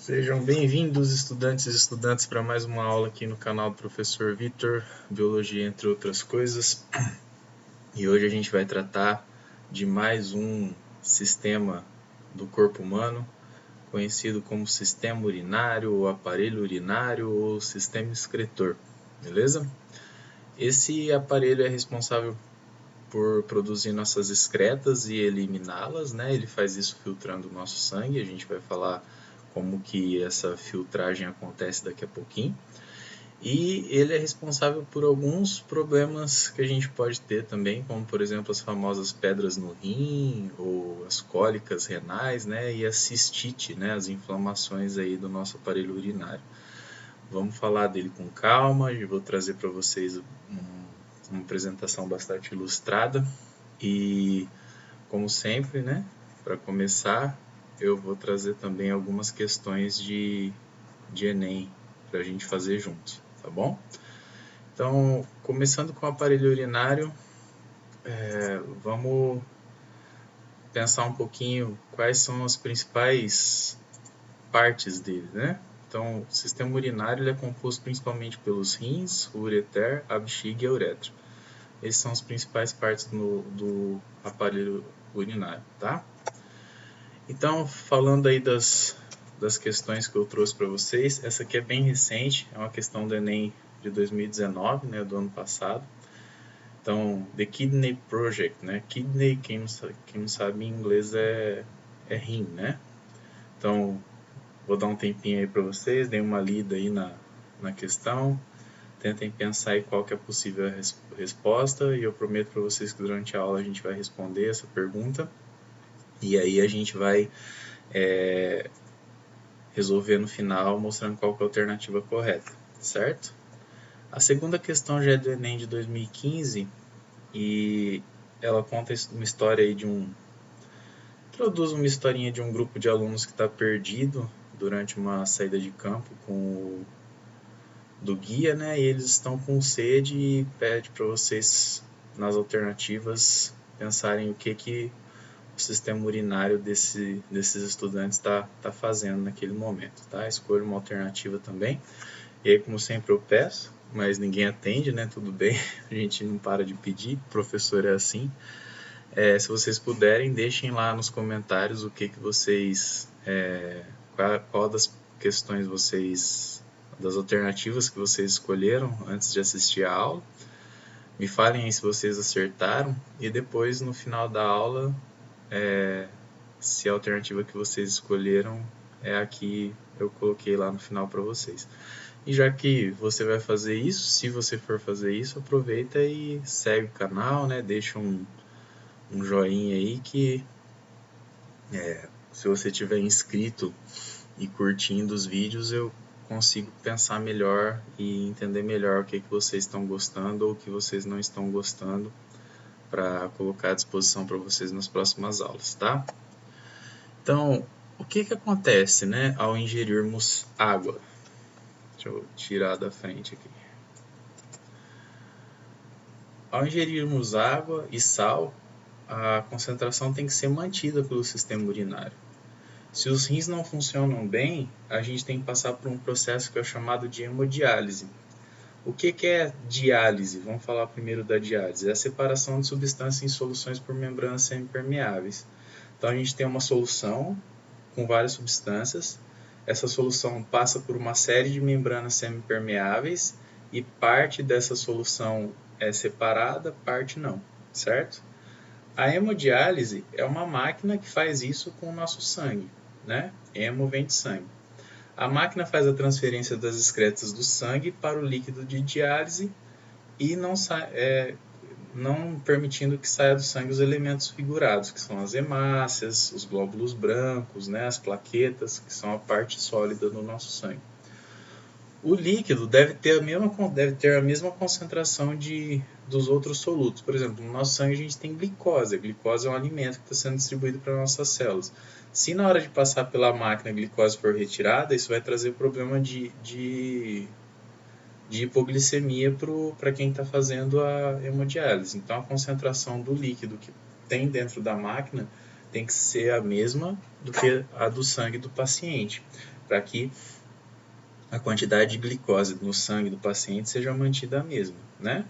Sejam bem-vindos, estudantes e estudantes, para mais uma aula aqui no canal do Professor Vitor, Biologia entre outras coisas. E hoje a gente vai tratar de mais um sistema do corpo humano, conhecido como sistema urinário, ou aparelho urinário, ou sistema excretor, beleza? Esse aparelho é responsável por produzir nossas excretas e eliminá-las, né? Ele faz isso filtrando o nosso sangue, a gente vai falar como que essa filtragem acontece daqui a pouquinho. E ele é responsável por alguns problemas que a gente pode ter também, como por exemplo as famosas pedras no rim, ou as cólicas renais, né? E a cistite, né? As inflamações aí do nosso aparelho urinário. Vamos falar dele com calma, eu vou trazer para vocês uma apresentação bastante ilustrada. E como sempre, né? Para começar, eu vou trazer também algumas questões de Enem para a gente fazer juntos, tá bom? Então, começando com o aparelho urinário, vamos pensar um pouquinho quais são as principais partes dele, né? Então, o sistema urinário ele é composto principalmente pelos rins, o ureter, a bexiga e a uretra. Essas são as principais partes do aparelho urinário, tá? Então, falando aí das questões que eu trouxe para vocês, essa aqui é bem recente, é uma questão do Enem de 2019, né, do ano passado. Então, The Kidney Project, né? Kidney, quem não sabe em inglês é rim, né? Então, vou dar um tempinho aí para vocês, deem uma lida aí na questão, tentem pensar aí qual que é a possível resposta, e eu prometo para vocês que durante a aula a gente vai responder essa pergunta, e aí a gente vai resolver no final, mostrando qual que é a alternativa correta, certo? A segunda questão já é do Enem de 2015, e ela conta uma história aí introduz uma historinha de um grupo de alunos que está perdido durante uma saída de campo do guia, né? E eles estão com sede e pede para vocês, nas alternativas, pensarem o que o sistema urinário desses estudantes está fazendo naquele momento, tá? Escolha uma alternativa também. E aí, como sempre, eu peço, mas ninguém atende, né? Tudo bem, a gente não para de pedir, o professor é assim. Se vocês puderem, deixem lá nos comentários o que vocês... qual das questões das alternativas que vocês escolheram antes de assistir a aula. Me falem aí se vocês acertaram e depois, no final da aula, se a alternativa que vocês escolheram é a que eu coloquei lá no final para vocês. E já que você vai fazer isso, se você for fazer isso, aproveita e segue o canal, né? Deixa um joinha aí que se você tiver inscrito e curtindo os vídeos, eu consigo pensar melhor e entender melhor o que vocês estão gostando ou o que vocês não estão gostando para colocar à disposição para vocês nas próximas aulas, tá? Então, o que acontece, né, ao ingerirmos água? Deixa eu tirar da frente aqui. Ao ingerirmos água e sal, a concentração tem que ser mantida pelo sistema urinário. Se os rins não funcionam bem, a gente tem que passar por um processo que é chamado de hemodiálise. O que é diálise? Vamos falar primeiro da diálise. É a separação de substâncias em soluções por membranas semipermeáveis. Então a gente tem uma solução com várias substâncias. Essa solução passa por uma série de membranas semipermeáveis e parte dessa solução é separada, parte não, certo? A hemodiálise é uma máquina que faz isso com o nosso sangue, né? Hemo vem de sangue. A máquina faz a transferência das excretas do sangue para o líquido de diálise e não permitindo que saia do sangue os elementos figurados, que são as hemácias, os glóbulos brancos, né? As plaquetas, que são a parte sólida do nosso sangue. O líquido deve ter a mesma concentração dos outros solutos. Por exemplo, no nosso sangue a gente tem glicose. A glicose é um alimento que está sendo distribuído para nossas células. Se na hora de passar pela máquina a glicose for retirada, isso vai trazer problema de hipoglicemia para quem está fazendo a hemodiálise. Então a concentração do líquido que tem dentro da máquina tem que ser a mesma do que a do sangue do paciente. para que a quantidade de glicose no sangue do paciente seja mantida a mesma, né?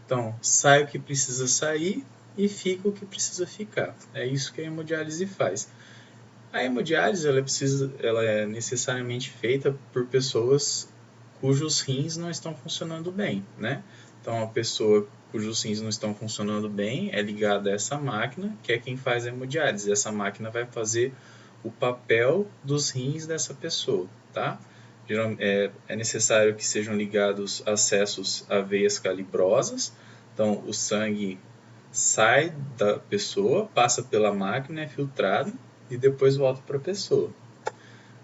Então, sai o que precisa sair e fica o que precisa ficar. É isso que a hemodiálise faz. A hemodiálise ela é necessariamente feita por pessoas cujos rins não estão funcionando bem, né? Então, a pessoa cujos rins não estão funcionando bem é ligada a essa máquina, que é quem faz a hemodiálise. Essa máquina vai fazer o papel dos rins dessa pessoa, tá? É necessário que sejam ligados acessos a veias calibrosas. Então, o sangue sai da pessoa, passa pela máquina, é filtrado e depois volta para a pessoa.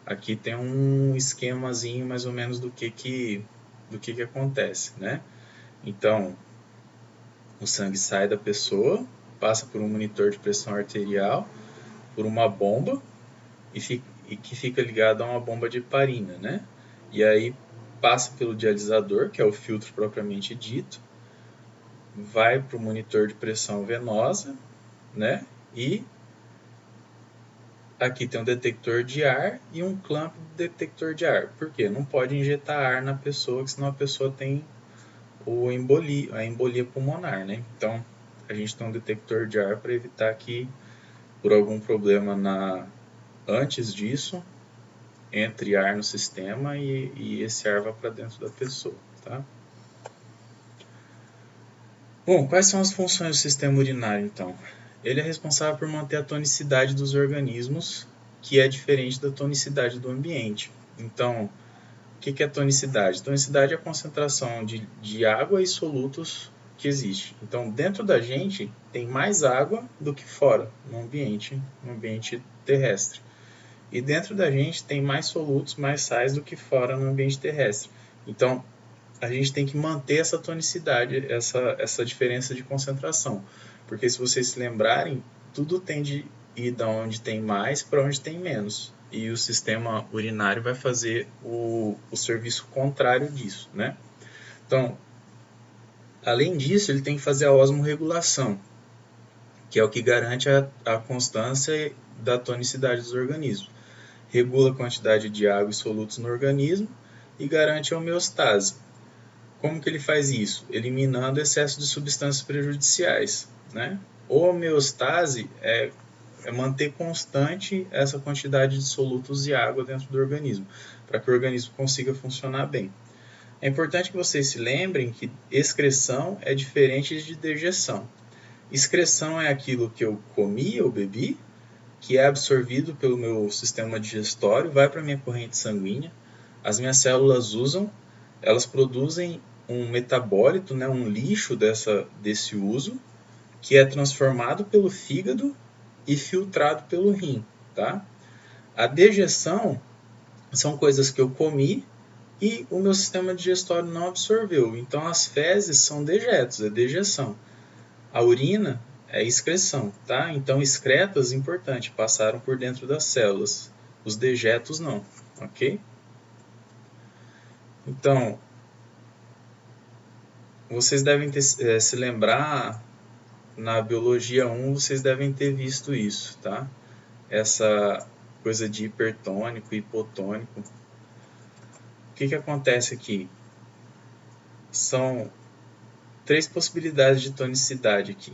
Aqui tem um esquemazinho mais ou menos do que acontece, né? Então, o sangue sai da pessoa, passa por um monitor de pressão arterial, por uma bomba e que fica ligado a uma bomba de heparina, né? E aí passa pelo dialisador, que é o filtro propriamente dito, vai para o monitor de pressão venosa, né? E aqui tem um detector de ar e um clamp detector de ar. Por quê? Não pode injetar ar na pessoa, senão a pessoa tem a embolia pulmonar, né? Então, a gente tem um detector de ar para evitar que, por algum problema antes disso, entre ar no sistema e esse ar vá para dentro da pessoa, tá? Bom, quais são as funções do sistema urinário, então? Ele é responsável por manter a tonicidade dos organismos, que é diferente da tonicidade do ambiente. Então, o que é tonicidade? Tonicidade é a concentração de água e solutos que existe. Então, dentro da gente tem mais água do que fora, no ambiente terrestre. E dentro da gente tem mais solutos, mais sais do que fora no ambiente terrestre. Então, a gente tem que manter essa tonicidade, essa diferença de concentração. Porque se vocês se lembrarem, tudo tende a ir da onde tem mais para onde tem menos. E o sistema urinário vai fazer o serviço contrário disso, né? Então, além disso, ele tem que fazer a osmorregulação, que é o que garante a constância da tonicidade dos organismos. Regula a quantidade de água e solutos no organismo e garante a homeostase. Como que ele faz isso? Eliminando excesso de substâncias prejudiciais, né? Homeostase é manter constante essa quantidade de solutos e água dentro do organismo, para que o organismo consiga funcionar bem. É importante que vocês se lembrem que excreção é diferente de dejeção. Excreção é aquilo que eu comi ou bebi, que é absorvido pelo meu sistema digestório, vai para a minha corrente sanguínea, as minhas células usam, elas produzem um metabólito, né, um lixo desse uso, que é transformado pelo fígado e filtrado pelo rim, tá? A dejeção são coisas que eu comi e o meu sistema digestório não absorveu. Então as fezes são dejetos, é dejeção. A urina é excreção, tá? Então excretas, importante, passaram por dentro das células. Os dejetos não, ok? Então, vocês devem se lembrar, na biologia 1, vocês devem ter visto isso, tá? Essa coisa de hipertônico e hipotônico. O que acontece aqui? São 3 possibilidades de tonicidade aqui.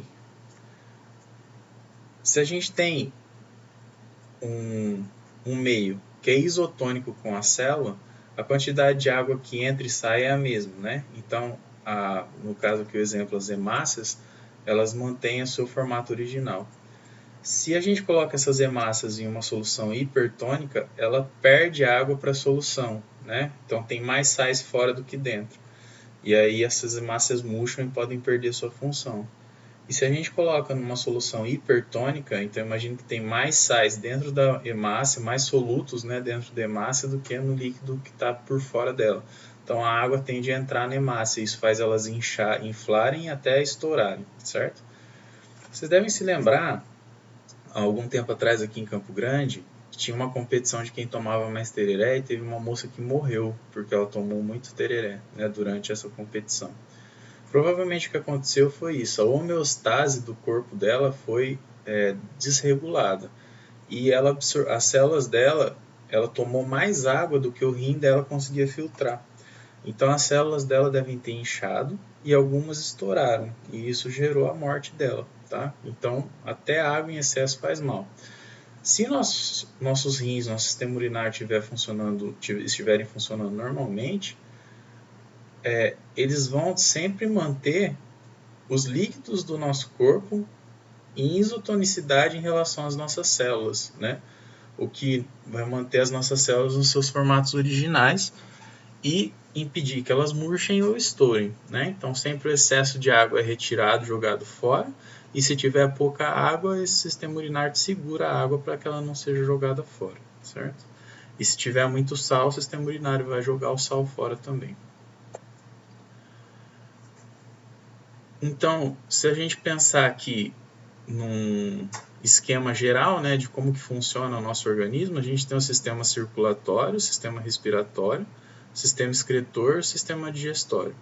Se a gente tem um meio que é isotônico com a célula, a quantidade de água que entra e sai é a mesma, né? Então, no caso aqui o exemplo, as hemácias, elas mantêm o seu formato original. Se a gente coloca essas hemácias em uma solução hipertônica, ela perde água para a solução, né? Então tem mais sais fora do que dentro. E aí essas hemácias murcham e podem perder sua função. E se a gente coloca numa solução hipertônica, então imagine que tem mais sais dentro da hemácia, mais solutos, né, dentro da hemácia do que no líquido que está por fora dela. Então a água tende a entrar na hemácia, isso faz elas inflarem até estourarem, certo? Vocês devem se lembrar, há algum tempo atrás aqui em Campo Grande, tinha uma competição de quem tomava mais tereré e teve uma moça que morreu porque ela tomou muito tereré, né, durante essa competição. Provavelmente o que aconteceu foi isso, a homeostase do corpo dela foi desregulada e as células dela ela tomou mais água do que o rim dela conseguia filtrar. Então as células dela devem ter inchado e algumas estouraram, e isso gerou a morte dela, tá? Então até água em excesso faz mal. Se nossos rins, nosso sistema urinário estiverem funcionando normalmente, eles vão sempre manter os líquidos do nosso corpo em isotonicidade em relação às nossas células, né? O que vai manter as nossas células nos seus formatos originais e impedir que elas murchem ou estourem, né? Então sempre o excesso de água é retirado, jogado fora, e se tiver pouca água, esse sistema urinário segura a água para que ela não seja jogada fora, certo? E se tiver muito sal, o sistema urinário vai jogar o sal fora também. Então, se a gente pensar aqui num esquema geral, né, de como que funciona o nosso organismo, a gente tem o sistema circulatório, o sistema respiratório, o sistema excretor e o sistema digestório.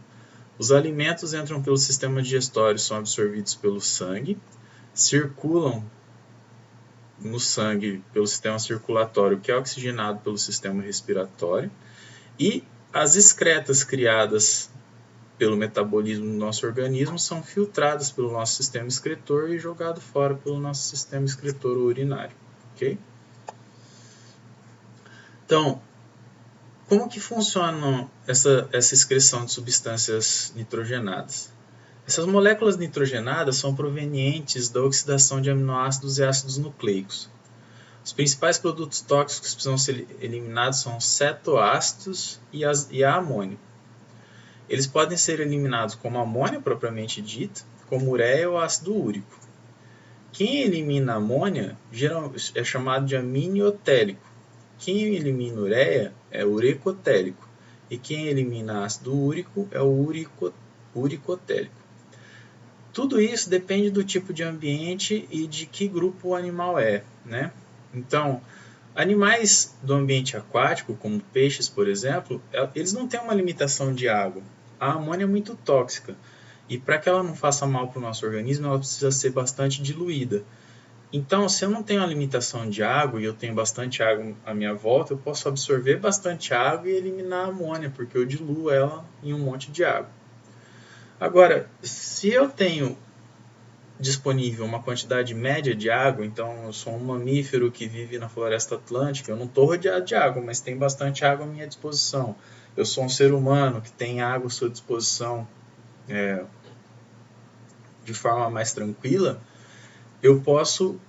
Os alimentos entram pelo sistema digestório, são absorvidos pelo sangue, circulam no sangue pelo sistema circulatório, que é oxigenado pelo sistema respiratório, e as excretas criadas pelo metabolismo do nosso organismo são filtradas pelo nosso sistema excretor e jogadas fora pelo nosso sistema excretor urinário, ok? Então, como que funciona essa excreção de substâncias nitrogenadas? Essas moléculas nitrogenadas são provenientes da oxidação de aminoácidos e ácidos nucleicos. Os principais produtos tóxicos que precisam ser eliminados são os cetoácidos e a amônia. Eles podem ser eliminados como amônia propriamente dita, como ureia ou ácido úrico. Quem elimina a amônia é chamado de aminotélico. Quem elimina ureia é urecotélico. E quem elimina ácido úrico é o uricotélico. Tudo isso depende do tipo de ambiente e de que grupo o animal é, né? Então, animais do ambiente aquático, como peixes, por exemplo, eles não têm uma limitação de água. A amônia é muito tóxica e para que ela não faça mal para o nosso organismo, ela precisa ser bastante diluída. Então, se eu não tenho uma limitação de água e eu tenho bastante água à minha volta, eu posso absorver bastante água e eliminar a amônia, porque eu diluo ela em um monte de água. Agora, se eu tenho disponível uma quantidade média de água, então eu sou um mamífero que vive na floresta atlântica, eu não estou rodeado de água, mas tem bastante água à minha disposição. Eu sou um ser humano que tem água à sua disposição de forma mais tranquila, eu posso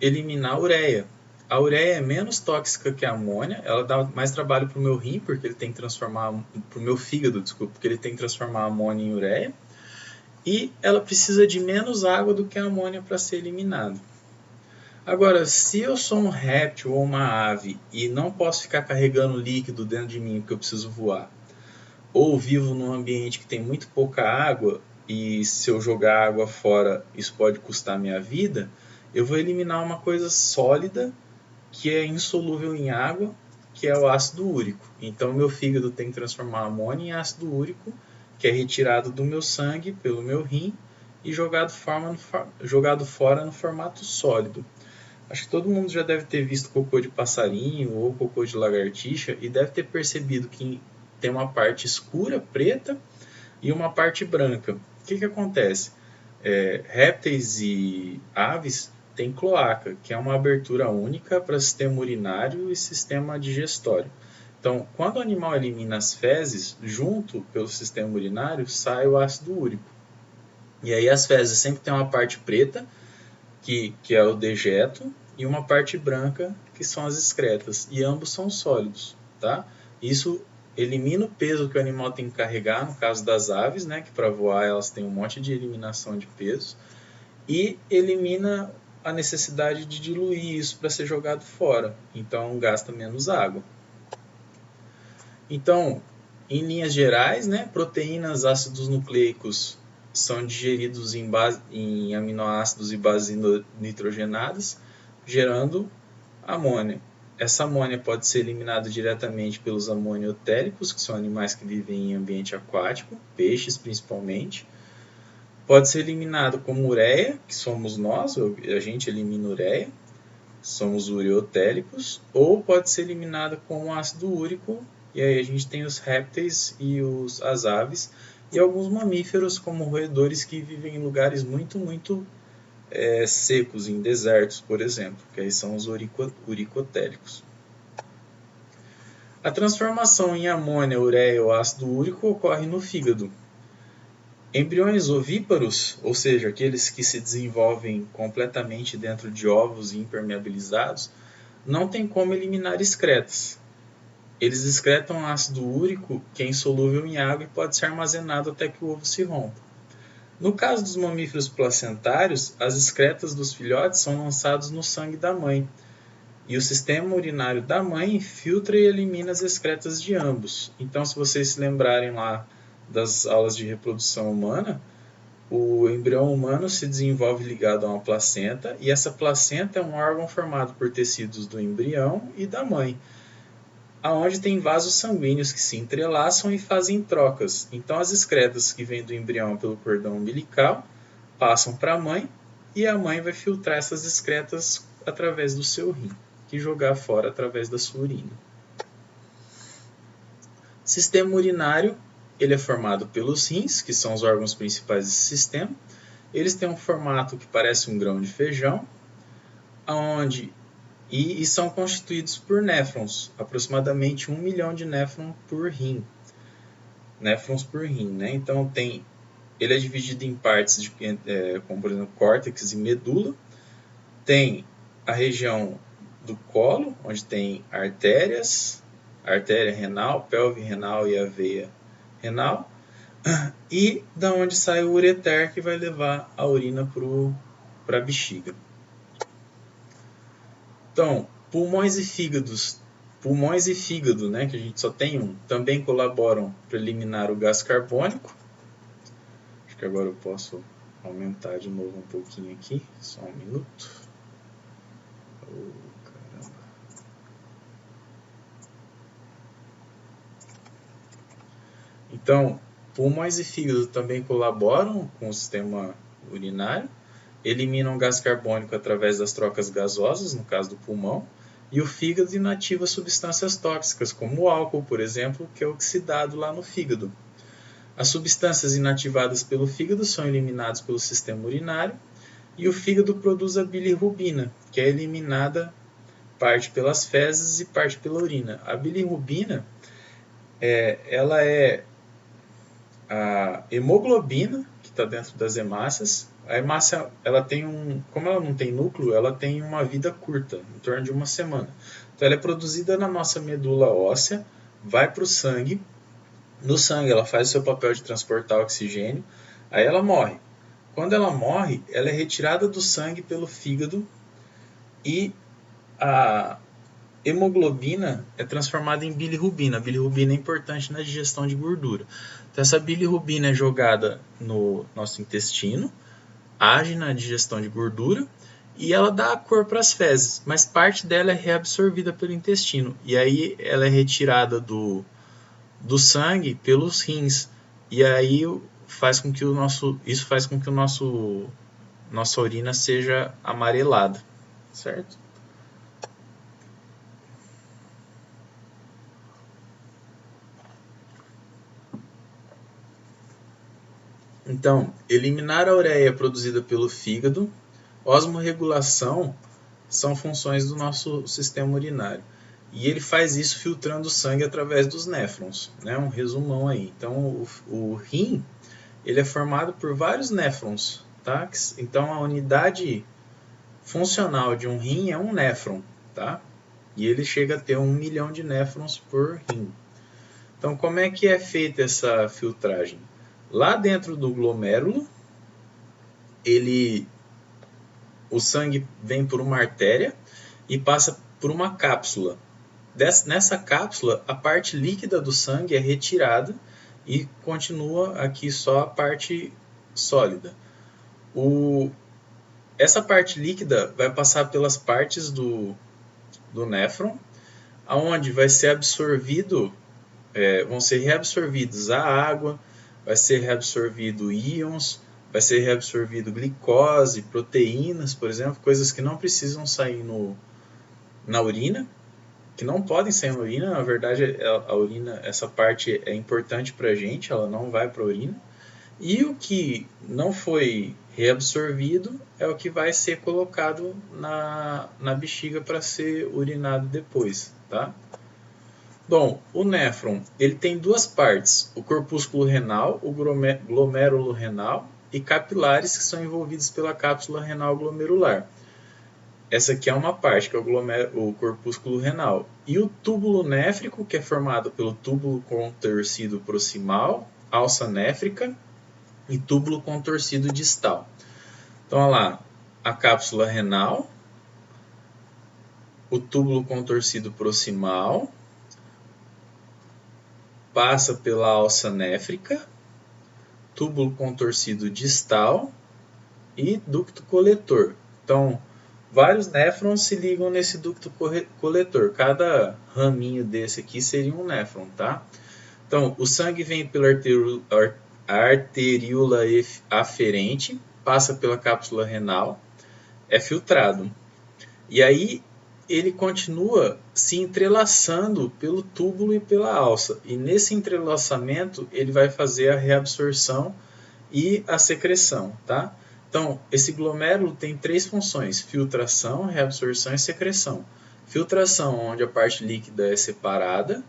eliminar a ureia. A ureia é menos tóxica que a amônia, ela dá mais trabalho para o meu rim, porque ele tem que transformar, para o meu fígado, desculpa, porque ele tem que transformar a amônia em ureia, e ela precisa de menos água do que a amônia para ser eliminada. Agora, se eu sou um réptil ou uma ave e não posso ficar carregando líquido dentro de mim porque eu preciso voar, ou vivo num ambiente que tem muito pouca água e se eu jogar água fora isso pode custar minha vida, eu vou eliminar uma coisa sólida que é insolúvel em água, que é o ácido úrico. Então, meu fígado tem que transformar a amônia em ácido úrico, que é retirado do meu sangue pelo meu rim e jogado fora no formato sólido. Acho que todo mundo já deve ter visto cocô de passarinho ou cocô de lagartixa e deve ter percebido que tem uma parte escura, preta, e uma parte branca. O que acontece? Répteis e aves têm cloaca, que é uma abertura única para sistema urinário e sistema digestório. Então, quando o animal elimina as fezes, junto pelo sistema urinário, sai o ácido úrico. E aí as fezes sempre tem uma parte preta, que é o dejeto, e uma parte branca, que são as excretas. E ambos são sólidos, tá? Isso elimina o peso que o animal tem que carregar, no caso das aves, né, que para voar elas têm um monte de eliminação de peso, e elimina a necessidade de diluir isso para ser jogado fora, então gasta menos água. Então, em linhas gerais, né, proteínas, ácidos nucleicos são digeridos em aminoácidos e bases nitrogenadas, gerando amônia. Essa amônia pode ser eliminada diretamente pelos amoniotéricos, que são animais que vivem em ambiente aquático, peixes principalmente. Pode ser eliminado como ureia, que somos nós, a gente elimina ureia. somos ureotélicos, ou pode ser eliminada com ácido úrico, e aí a gente tem os répteis e as aves, e alguns mamíferos como roedores que vivem em lugares muito secos, em desertos, por exemplo, que aí são os uricotélicos. A transformação em amônia, ureia ou ácido úrico ocorre no fígado. Embriões ovíparos, ou seja, aqueles que se desenvolvem completamente dentro de ovos impermeabilizados, não tem como eliminar excretas. Eles excretam ácido úrico, que é insolúvel em água e pode ser armazenado até que o ovo se rompa. No caso dos mamíferos placentários, as excretas dos filhotes são lançadas no sangue da mãe, e o sistema urinário da mãe filtra e elimina as excretas de ambos. Então, se vocês se lembrarem lá das aulas de reprodução humana, o embrião humano se desenvolve ligado a uma placenta, e essa placenta é um órgão formado por tecidos do embrião e da mãe, aonde tem vasos sanguíneos que se entrelaçam e fazem trocas. Então as excretas que vêm do embrião pelo cordão umbilical passam para a mãe, e a mãe vai filtrar essas excretas através do seu rim, que jogar fora através da sua urina. Sistema urinário, ele é formado pelos rins, que são os órgãos principais desse sistema. Eles têm um formato que parece um grão de feijão, e são constituídos por néfrons, aproximadamente 1 milhão de néfrons por rim. Né? Então ele é dividido em partes, como por exemplo córtex e medula. Tem a região do colo, onde tem artérias, artéria renal, pelve renal e a veia renal, e da onde sai o ureter, que vai levar a urina para a bexiga. Então, pulmões e fígado, né, que a gente só tem um, também colaboram para eliminar o gás carbônico. Acho que agora eu posso aumentar de novo um pouquinho aqui, só um minuto. Caramba. Então, pulmões e fígado também colaboram com o sistema urinário, eliminam gás carbônico através das trocas gasosas, no caso do pulmão, e o fígado inativa substâncias tóxicas, como o álcool, por exemplo, que é oxidado lá no fígado. As substâncias inativadas pelo fígado são eliminadas pelo sistema urinário, e o fígado produz a bilirrubina, que é eliminada parte pelas fezes e parte pela urina. A bilirrubina ela é a hemoglobina que está dentro das hemácias. A hemácia, como ela não tem núcleo, ela tem uma vida curta, em torno de uma semana. Então ela é produzida na nossa medula óssea, vai para o sangue. No sangue ela faz o seu papel de transportar oxigênio, aí ela morre. Quando ela morre, ela é retirada do sangue pelo fígado, e a hemoglobina é transformada em bilirrubina. A bilirrubina é importante na digestão de gordura. Então essa bilirrubina é jogada no nosso intestino, age na digestão de gordura, e ela dá a cor para as fezes, mas parte dela é reabsorvida pelo intestino, e aí ela é retirada do sangue pelos rins, e aí faz com que nossa urina seja amarelada, certo? Então, eliminar a ureia produzida pelo fígado, osmorregulação são funções do nosso sistema urinário. E ele faz isso filtrando o sangue através dos néfrons, né? Um resumão aí. Então, o rim, ele é formado por vários néfrons, tá? Então, a unidade funcional de um rim é um néfron, tá? E ele chega a ter 1 milhão de néfrons por rim. Então, como é que é feita essa filtragem? Lá dentro do glomérulo, o sangue vem por uma artéria e passa por uma cápsula. Nessa cápsula, a parte líquida do sangue é retirada e continua aqui só a parte sólida. Essa parte líquida vai passar pelas partes do néfron, onde vai ser absorvido, vão ser reabsorvidos a água, vai ser reabsorvido íons, vai ser reabsorvido glicose, proteínas, por exemplo, coisas que não precisam sair no na urina, que não podem sair na urina. Na verdade, a urina, essa parte é importante para a gente, ela não vai para a urina. E o que não foi reabsorvido é o que vai ser colocado na bexiga para ser urinado depois, tá? Bom, o néfron, ele tem duas partes, o corpúsculo renal, o glomérulo renal e capilares que são envolvidos pela cápsula renal glomerular. Essa aqui é uma parte, que é o corpúsculo renal. E o túbulo néfrico, que é formado pelo túbulo contorcido proximal, alça néfrica e túbulo contorcido distal. Então, olha lá, a cápsula renal, o túbulo contorcido proximal, passa pela alça néfrica, túbulo contorcido distal e ducto coletor. Então, vários néfrons se ligam nesse ducto coletor. Cada raminho desse aqui seria um néfron, tá? Então, o sangue vem pela arteríola aferente, passa pela cápsula renal, é filtrado. E aí ele continua se entrelaçando pelo túbulo e pela alça. E nesse entrelaçamento ele vai fazer a reabsorção e a secreção, tá? Então, esse glomérulo tem três funções: filtração, reabsorção e secreção. Filtração, onde a parte líquida é separada.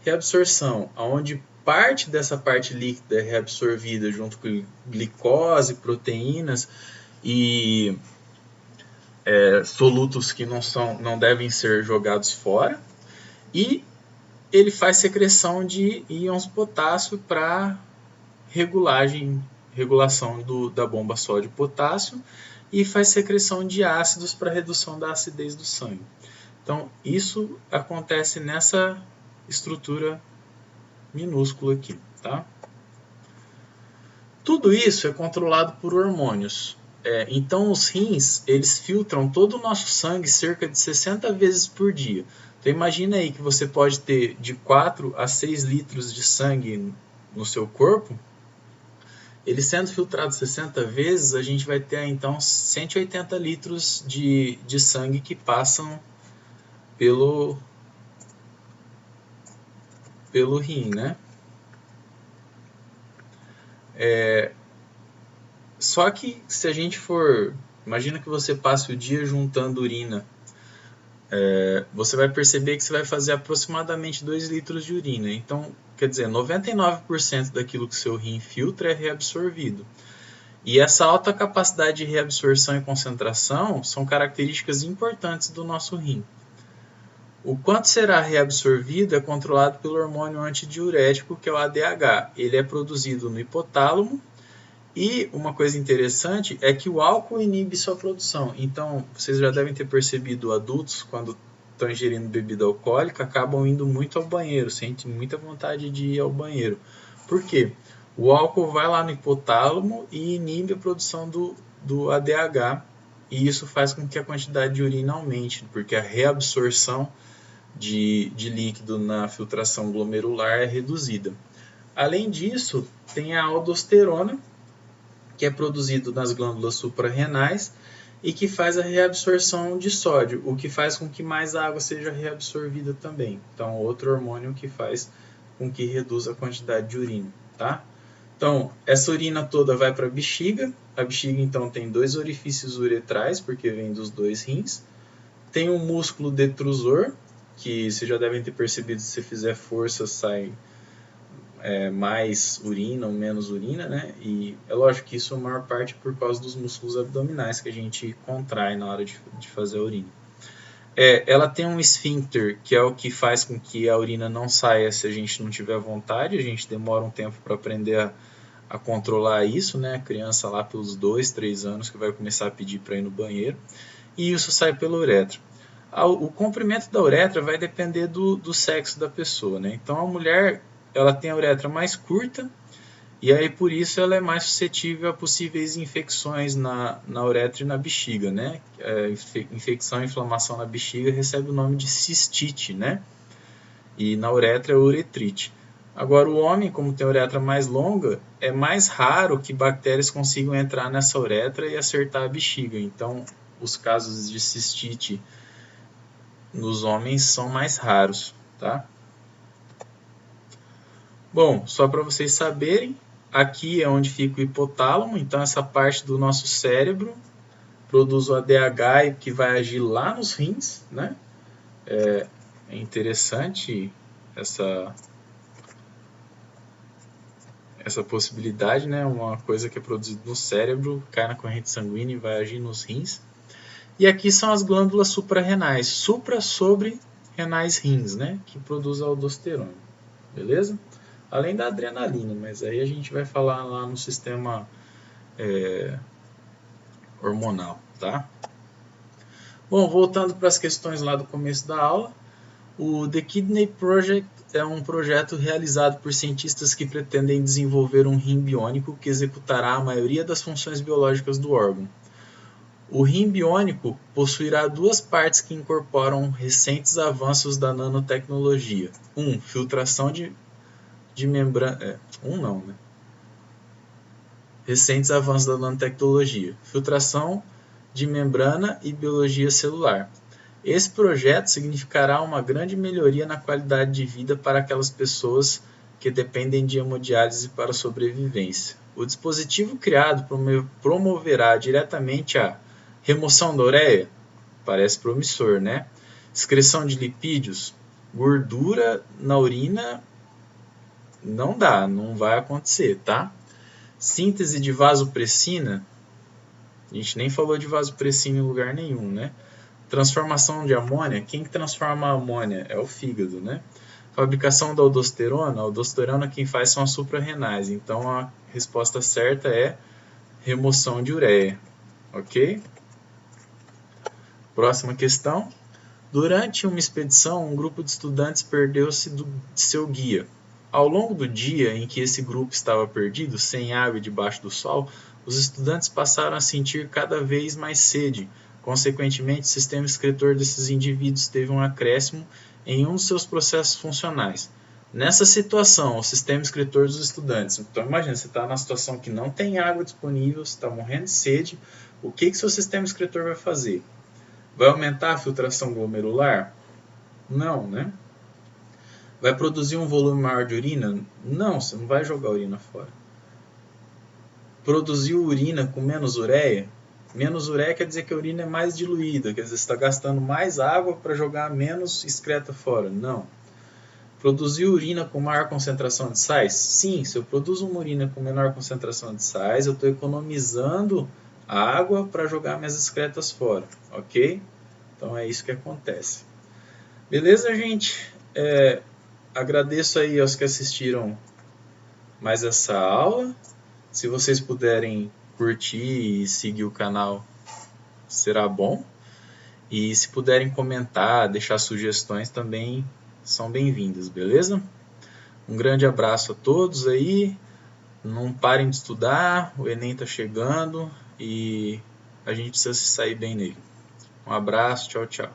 Reabsorção, onde parte dessa parte líquida é reabsorvida junto com glicose, proteínas e solutos que não devem ser jogados fora. E ele faz secreção de íons potássio para regulação da bomba sódio-potássio e faz secreção de ácidos para redução da acidez do sangue. Então, isso acontece nessa estrutura minúscula aqui, tá? Tudo isso é controlado por hormônios. Então, os rins, eles filtram todo o nosso sangue cerca de 60 vezes por dia. Então, imagina aí que você pode ter de 4 a 6 litros de sangue no seu corpo. Ele sendo filtrado 60 vezes, a gente vai ter então 180 litros de sangue que passam pelo rim, né? Só que se a gente for... Imagina que você passe o dia juntando urina. Você vai perceber que você vai fazer aproximadamente 2 litros de urina. Então, quer dizer, 99% daquilo que seu rim filtra é reabsorvido. E essa alta capacidade de reabsorção e concentração são características importantes do nosso rim. O quanto será reabsorvido é controlado pelo hormônio antidiurético, que é o ADH. Ele é produzido no hipotálamo. E uma coisa interessante é que o álcool inibe sua produção. Então, vocês já devem ter percebido, adultos, quando estão ingerindo bebida alcoólica, acabam indo muito ao banheiro, sentem muita vontade de ir ao banheiro. Por quê? O álcool vai lá no hipotálamo e inibe a produção do ADH, e isso faz com que a quantidade de urina aumente, porque a reabsorção de líquido na filtração glomerular é reduzida. Além disso, tem a aldosterona, que é produzido nas glândulas suprarrenais e que faz a reabsorção de sódio, o que faz com que mais água seja reabsorvida também. Então, outro hormônio que faz com que reduza a quantidade de urina, tá? Então, essa urina toda vai para a bexiga. A bexiga, então, tem 2 orifícios uretrais, porque vem dos 2 rins. Tem um músculo detrusor, que vocês já devem ter percebido, se você fizer força, sai mais urina ou menos urina, né? E é lógico que isso é a maior parte por causa dos músculos abdominais que a gente contrai na hora de fazer a urina. Ela tem um esfíncter, que é o que faz com que a urina não saia se a gente não tiver vontade. A gente demora um tempo para aprender a controlar isso, né? A criança lá pelos 2, 3 anos que vai começar a pedir para ir no banheiro. E isso sai pela uretra. O comprimento da uretra vai depender do sexo da pessoa, né? Então, a mulher, ela tem a uretra mais curta, e aí por isso ela é mais suscetível a possíveis infecções na uretra e na bexiga, né? Infecção e inflamação na bexiga recebe o nome de cistite, né? E na uretra é uretrite. Agora, o homem, como tem a uretra mais longa, é mais raro que bactérias consigam entrar nessa uretra e acertar a bexiga. Então, os casos de cistite nos homens são mais raros, tá? Bom, só para vocês saberem, aqui é onde fica o hipotálamo, então essa parte do nosso cérebro produz o ADH que vai agir lá nos rins, né? É interessante essa possibilidade, né? Uma coisa que é produzida no cérebro, cai na corrente sanguínea e vai agir nos rins. E aqui são as glândulas suprarrenais, sobre renais rins, né? Que produz a aldosterona, beleza? Além da adrenalina, mas aí a gente vai falar lá no sistema hormonal, tá? Bom, voltando para as questões lá do começo da aula, o The Kidney Project é um projeto realizado por cientistas que pretendem desenvolver um rim biônico que executará a maioria das funções biológicas do órgão. O rim biônico possuirá duas partes que incorporam recentes avanços da nanotecnologia. Filtração de membrana... Recentes avanços da nanotecnologia. Filtração de membrana e biologia celular. Esse projeto significará uma grande melhoria na qualidade de vida para aquelas pessoas que dependem de hemodiálise para a sobrevivência. O dispositivo criado promoverá diretamente a remoção da ureia, parece promissor, né? Excreção de lipídios, gordura na urina, não dá, não vai acontecer, tá? Síntese de vasopressina, a gente nem falou de vasopressina em lugar nenhum, né? Transformação de amônia, quem transforma a amônia? É o fígado, né? Fabricação da aldosterona, a aldosterona quem faz são as suprarrenais, então a resposta certa é remoção de ureia, ok? Próxima questão. Durante uma expedição, um grupo de estudantes perdeu-se de seu guia. Ao longo do dia em que esse grupo estava perdido, sem água e debaixo do sol, os estudantes passaram a sentir cada vez mais sede. Consequentemente, o sistema excretor desses indivíduos teve um acréscimo em um dos seus processos funcionais. Nessa situação, o sistema excretor dos estudantes. Então, imagina, você está numa situação que não tem água disponível, você está morrendo de sede. O que seu sistema excretor vai fazer? Vai aumentar a filtração glomerular? Não, né? Vai produzir um volume maior de urina? Não, você não vai jogar a urina fora. Produzir urina com menos ureia? Menos ureia quer dizer que a urina é mais diluída, quer dizer, você está gastando mais água para jogar menos excreta fora. Não. Produzir urina com maior concentração de sais? Sim, se eu produzo uma urina com menor concentração de sais, eu estou economizando água para jogar minhas excretas fora, ok? Então é isso que acontece. Beleza, gente? Agradeço aí aos que assistiram mais essa aula. Se vocês puderem curtir e seguir o canal, será bom. E se puderem comentar, deixar sugestões também são bem-vindas, beleza? Um grande abraço a todos aí. Não parem de estudar, o Enem está chegando e a gente precisa se sair bem nele. Um abraço, tchau, tchau.